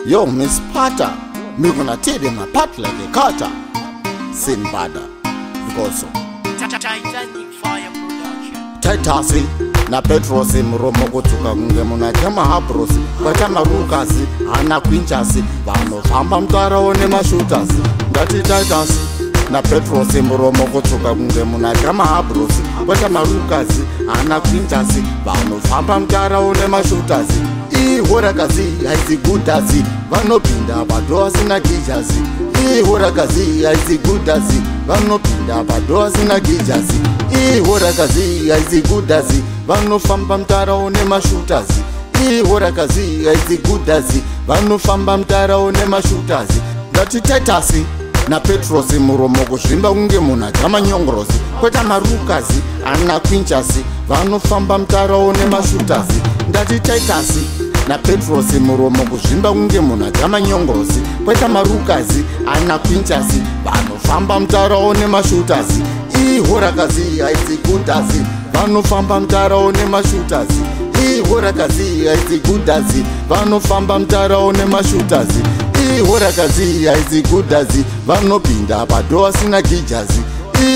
Yo, Miss Potter, me gonna tell them apart like a cutter. Sin bada, Goso. Titanic Fire Production. Titasi, na Petrosi, Mromo Gotuka, Muna Jama Habrosi, Patama Rukasi, Anna Quinchasi, Vano Famba Mtara one Mashutasi, Dati Titasi, na Petrosi, Mromo Gotuka, Muna Jama Habrosi, Patama Rukasi, Anna Quinchasi, Vano Famba Mtara one Mashutasi. Horakazi, haizigudasi, vanopinda padosi na kijasi. Horakazi, haizigudasi, vanopinda padosi na kijasi. Horakazi, haizigudasi, vanofamba mtara one mashutazi. Horakazi, haizigudasi, vanofamba mtara one mashutazi. Ngati Titasi na Petrosi muromo kuzvimba kunge muna dhamanyongorosi. Kweta marukazi, ana kwinchasi, vanofamba mtara one mashutazi. Ngati Titasi na Petrosi muromo kuzvimba kunge muna dhamanyongorosi. Kweta marukazi, ana kwinchasi, vanofamba mtara one mashutazi. Horakazi, haizigudasi, vanofamba mtara one mashutazi. Horakazi, haizigudasi, vanofamba mtara one mashutazi. Horakazi, haizigudasi, vanopinda padosi na kijazi.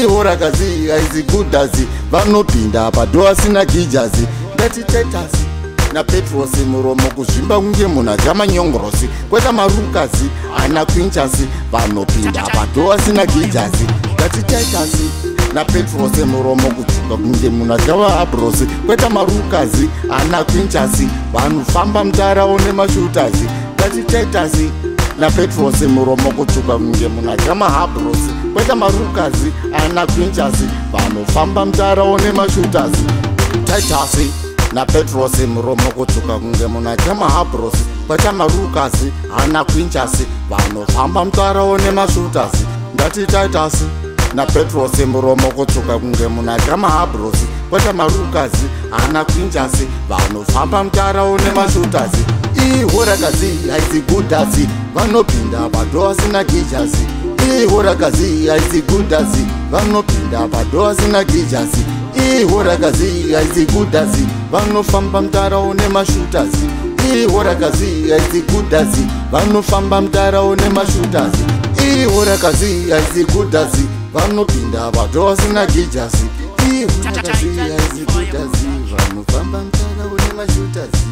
Horakazi, haizigudasi, vanopinda padosi na kijazi. Ngati Titasi na Petrosi muromo kuzvimba kunge muna dhamanyongorosi. Kweta marukazi, ana kwinchasi, vanopinda padosi na kijazi. Ngati Titasi na Petrosi muromo kuzvimba kunge muna dhamabrosi. Kweta marukazi, ana kwinchasi, vanofamba mtara one mashutazi. Ngati Titasi na Petrosi muromo kutsvuka kunge muna dhamabrosi. Kweta marukazi, ana kwinchasi, vanofamba mtara one mashutazi. Titasi na Petrosi muromo kutsvuka kunge muna dhamabrosi. Kweta marukazi, ana kwinchasi, vanofamba mtara one mashutazi. Ngati Titasi na Petrosi muromo kutsvuka kunge muna dhamabrosi. Kweta marukazi, ana kwinchasi, vanofamba mtara one mashutazi. Horakazi, haizigudasi, vanopinda padosi na kijasi. Horakazi, haizigudasi, vanopinda padosi na kijasi. Horakazi, haizigudasi, vanofamba mtara one mashutazi. Horakazi, haizigudasi, vanofamba mtara one mashutazi. Horakazi, haizigudasi, vanopinda padosi na kijasi. Horakazi, haizigudasi, vanofamba mtara one mashutazi.